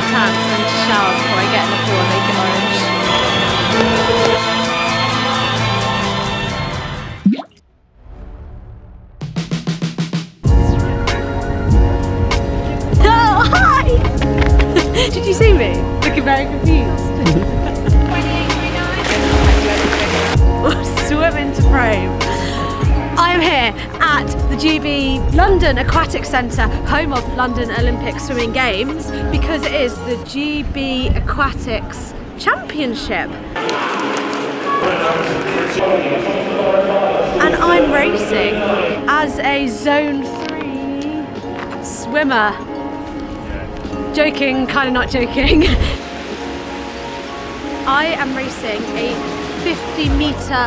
very tan, so I need to shower before I get in the pool and make it orange. Oh, hi! Did you see me? Looking very confused. 28, swim into frame. I am here at the GB London Aquatics Centre, home of London Olympic Swimming Games, because it is the GB Aquatics Championship. And I'm racing as a Zone 3 swimmer. Joking, kind of not joking. I am racing a 50-metre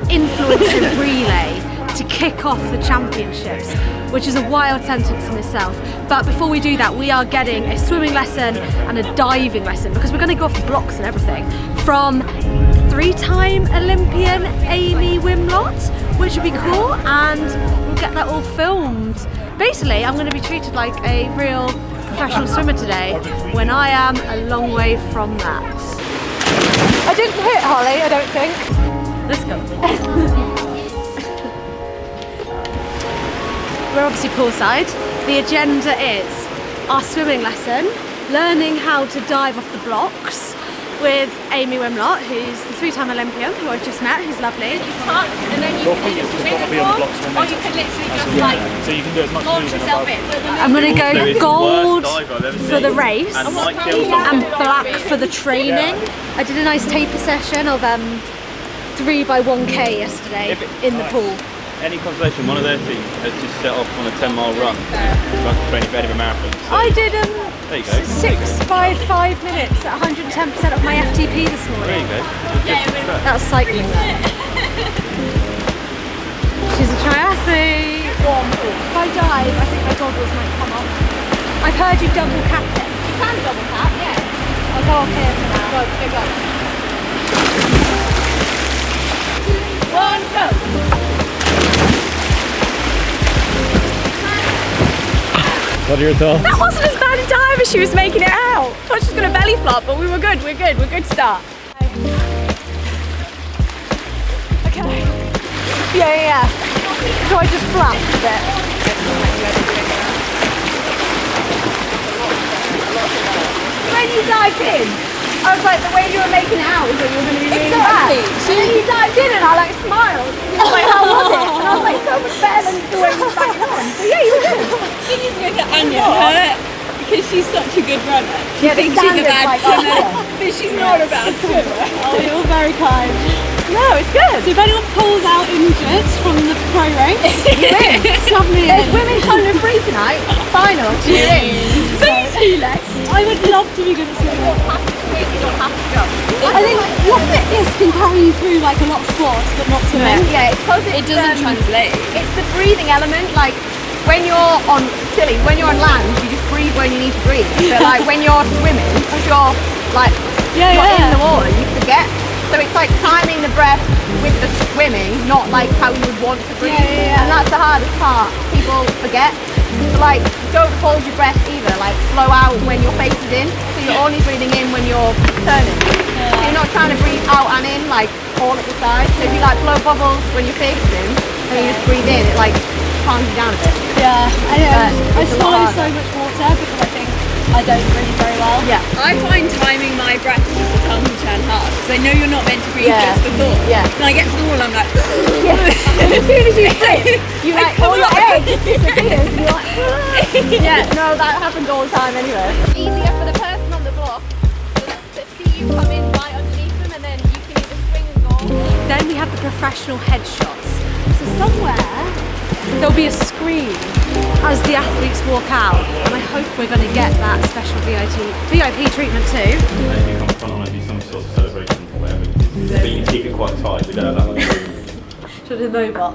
influencer relay to kick off the championships, which is a wild sentence in itself. But before we do that, we are getting a swimming lesson and a diving lesson, because we're going to go off the blocks and everything, from 3-time Olympian Amy Wimlott, which would be cool, and we'll get that all filmed. Basically, I'm going to be treated like a real professional swimmer today, when I am a long way from that. I didn't hit Holly, I don't think. Let's go. We're obviously poolside. The agenda is our swimming lesson, learning how to dive off the blocks with Amy Wimlott, who's the 3-time Olympian, who I've just met, who's lovely. Tuck, and then you can just swim the floor, or you can literally just like so you can do as much launch yourself in. I'm going to go gold for the race and black for the training. I did a nice taper session of 3x1k yesterday in the pool. Any consolation, one of their teams has just set off on a 10-mile run. Like training for a marathon. So I did there you go. 6 by 5 minutes at 110% of my FTP this morning. There you go. That's cycling then. She's a triathlete. If I dive, I think my goggles might come off. I've heard you double cap it. You can double cap, yeah. I'll go off here for now. Go. 1, go! What are your thoughts? That wasn't as bad a dive as she was making it out. I thought she was going to belly flop, but we were good, we're good start. Okay. Yeah. So I just flapped a bit. When you dived in, I was like, the way you were making it out was that you were going to be really bad. And then you dived in and I like smiled. I was like, how was it? And I was like, so much better than the way you were banging on. So yeah, you were good. You just look at Anya, her, because she's such a good runner. She thinks she's a bad swimmer, but she's not a bad swimmer. Oh, you're very kind. No, it's good. So if anyone pulls out injured from the pro race, You win. sub me There's in. women's 100 free tonight. Final. You're in. So easy, Lex. I would love to be good at swimming. You don't have to go. I think your fitness can carry you through like a lot of sports, but not swimming. Yeah, it's because It doesn't translate. It's the breathing element. Like when you're on land, you just breathe when you need to breathe. But like when you're swimming, because you're like you're in the water, you forget. So it's like timing the breath with the swimming, not like how you would want to breathe. And that's the hardest part. People forget. So like, don't hold your breath either. Like, blow out when your face is in. So you're only breathing in when you're turning. So you're not trying to breathe out and in, like, all at the side. So if you like blow bubbles when your face is in, and you just breathe in, it like calms you down a bit. Yeah, I know. I It's a swallow lot so harder. much water because I think I don't breathe very well. Yeah. I find timing my breath with the tongue turn hard, because I know you're not meant to breathe just before. Yeah. And I get to the wall, I'm like, And as soon as you swim, you like all your air just disappears. And you're like, yeah, no, that happens all the time anyway. Easier for the person on the block to see you come in right underneath them, and then you can either swing and go. Then we have the professional headshots. So somewhere there'll be a screen as the athletes walk out, and I hope we're going to get that special VIP treatment too. Maybe come front on maybe some sort of celebration or whatever. But you can keep it quite tight. We don't have that much room. Should the mobot.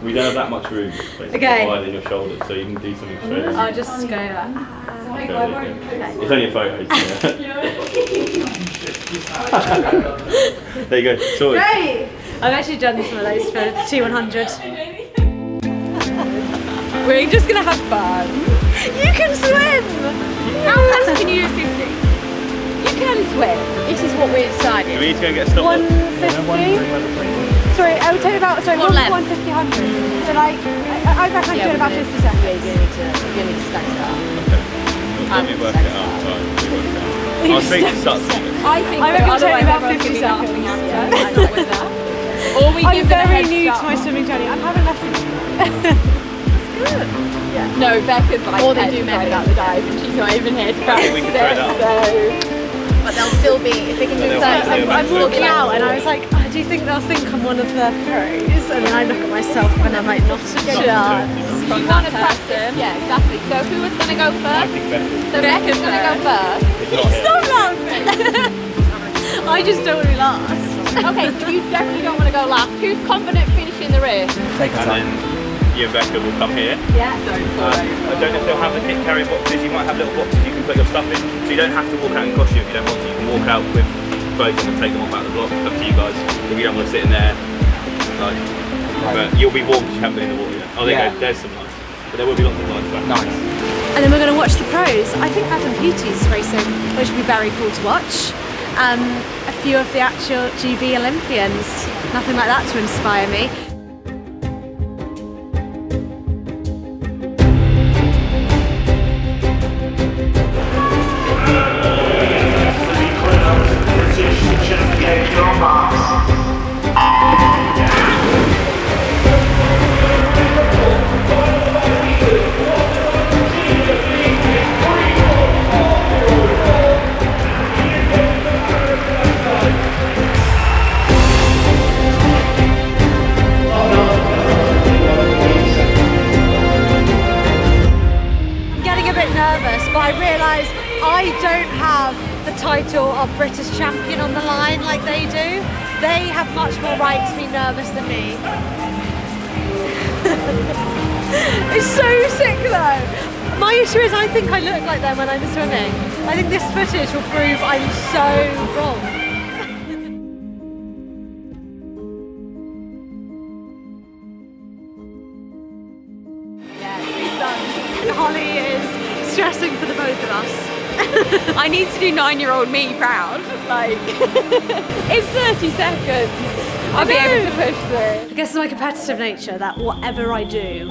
We don't have that much room. Basically, Okay. wider than your shoulders, so you can do something straight. I'll just go like, It's only a photo. There you go. Sorted. Great! I've actually done some of those for T100. we're just going to have fun. You can swim! How fast can you do 50? You can swim. This is what we decided. Do we need to go and get a stopwatch? 150? Sorry, it would take about, sorry, 150, 100. So like, I reckon I could do about 50 seconds. You need to stack that. Okay. Let me work it out. Right, let me work it out. I'll speak to Suts. I think I reckon it'll take about otherwise 50 everyone's seconds. gonna be laughing at with that. Or we I'm give them a very head new to start. my swimming journey. I'm having lessons. No, Becca's like Or they do petrified medley. about the dive and she's not even here to practice We can it, try that. so... But they'll still be, if they can do But 30 they'll seconds, have I'm to do walking out and I was like, oh, do you think they'll think I'm one of the pros? And then I look at myself and I'm like, not a chance. You want to practice? Yeah, exactly. So who was going to go I first? think Becca. So Becca's going to go first. It's not here. Stop laughing! I just don't want to be last. Okay, so you definitely don't want to go last. Who's confident finishing the race? And then you and Becca will come here. Yeah. I don't know if they'll have the kit carry boxes. You might have little boxes you can put your stuff in. So you don't have to walk out in costume if you don't want to. You can walk out with clothes and take them off out of the block. It's up to you guys. If you don't want to sit in there, like, but you'll be warm because you haven't been in the water yet. Oh, there you go. There's some lights. But there will be lots of lights back. Nice. And then we're going to watch the pros. I think Adam Peaty's racing, which would be very cool to watch. A few of the actual GB Olympians. Nothing like that to inspire me. British champion, your marks. But I realise I don't have the title of British champion on the line like they do. They have much more right to be nervous than me. It's so sick though. My issue is I think I look like them when I'm swimming. I think this footage will prove I'm so wrong. Holly is stressing for the both of us. I need to do 9-year-old me proud. Like, it's 30 seconds. I'll be able to push through. I guess it's my competitive nature that whatever I do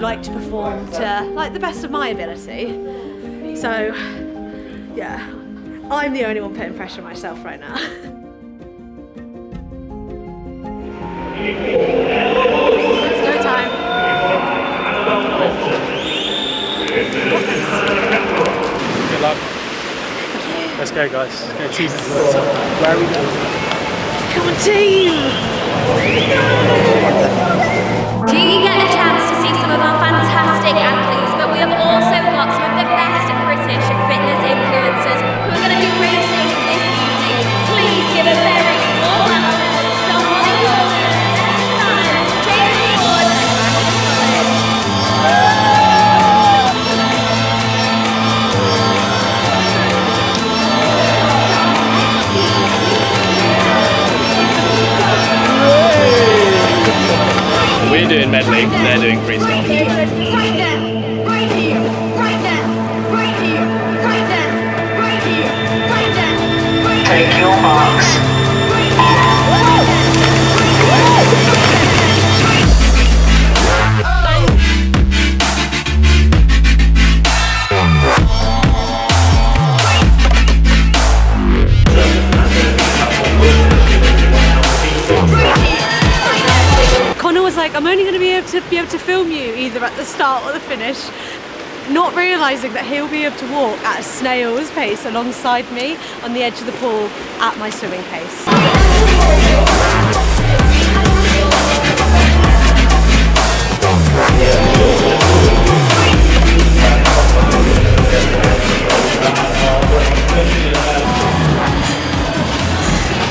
like to perform to like the best of my ability. So, yeah, I'm the only one putting pressure on myself right now. It's go time. Good luck. Let's go, guys. Let's go, team. Where are we going? Come on, team! Do you get a chance to see some of our fantastic athletes, but we have also got some of the best British fitness influencers who are going to be racing this evening. Please give a very warm welcome to Holly Wilson, Simon, Jamie Ward and Ryan Collins. We're doing medley, they're doing freestyle. Right now, right here, right now, right here, right now, right here, right now, right here. Take your marks. Connor was like, I'm only going to be able to film you either at the start or the finish, not realising that he'll be able to walk at a snail's pace alongside me on the edge of the pool at my swimming pace.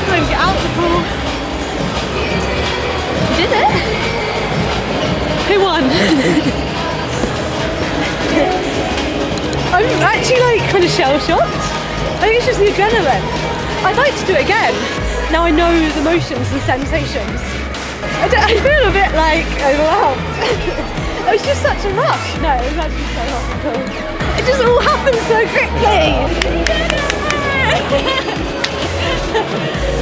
Come on, get out of the pool. You did it? Who won? I'm actually like kind of shell shocked. I think it's just the adrenaline. I'd like to do it again. Now I know the motions and sensations. I feel a bit like overwhelmed. It was just such a rush. No, it was actually so hot and cool. It just all happened so quickly.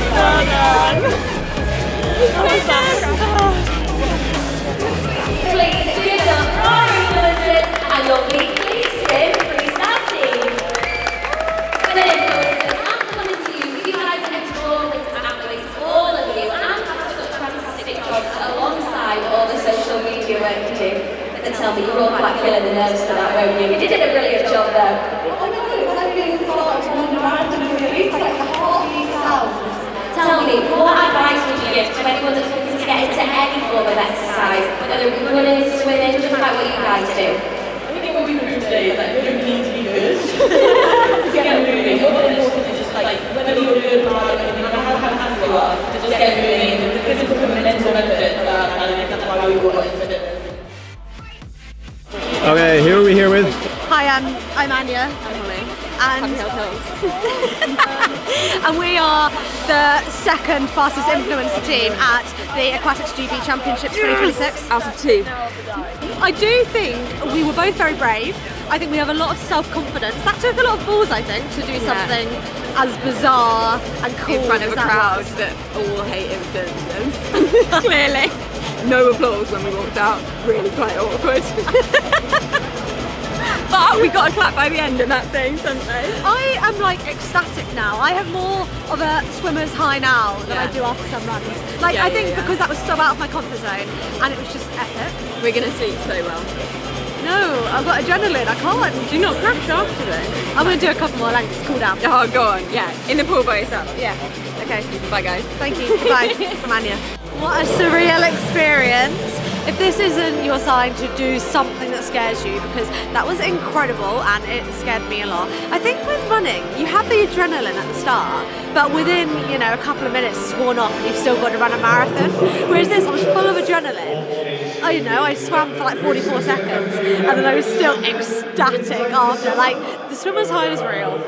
Well done. Please give it up for our influencers and your weekly swim freestyle team. Women influencers, I'm coming to you. You guys have drawn this athletes, all of you, and have such fantastic jobs alongside all the social media work you do. But tell me, you're all quite feeling the nerves for that, won't you? You did a brilliant job though. Tell me, what advice would you give to anyone that's looking to get into any form of exercise, whether it be running, swimming, just like what you guys do? I think what we proved today is that you don't need to be good to get moving. What's important is just like whether you're good or not, no matter how fast you are, just get moving. The physical and mental benefits are outstanding. That's why we got into it. Okay, who are we here with? Hi, I'm Anya. I'm Holly. And and we are the second fastest influencer team at the Aquatics GB Championships 2026. Out of 2. I do think we were both very brave. I think we have a lot of self-confidence. That took a lot of balls, I think, to do something as bizarre and cool In front of a as that crowd was. that all hate influencers. Clearly. No applause when we walked out. Really quite awkward. But we got a clap by the end and that's saying something. I am like ecstatic now. I have more of a swimmer's high now than I do after some runs. Like I think because that was so out of my comfort zone and it was just epic. We're gonna sleep so well. No, I've got adrenaline, I can't. Do not crash after this. I'm gonna do a couple more lengths, cool down. Oh, go on. Yeah, in the pool by yourself. Yeah, okay. Bye, guys. Thank you, bye, from Anya. What a surreal experience. If this isn't your sign to do something that scares you, because that was incredible and it scared me a lot. I think with running, you have the adrenaline at the start, but within, a couple of minutes it's worn off and you've still got to run a marathon. Whereas this, I was full of adrenaline. I swam for like 44 seconds and then I was still ecstatic after. Like, the swimmer's high is real.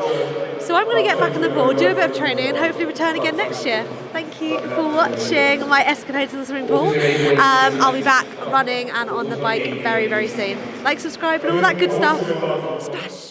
So I'm going to get back in the pool, do a bit of training and hopefully return again next year. Thank you for watching my escapades in the swimming pool. I'll be back running and on the bike very, very soon. Like, subscribe and all that good stuff. Splash!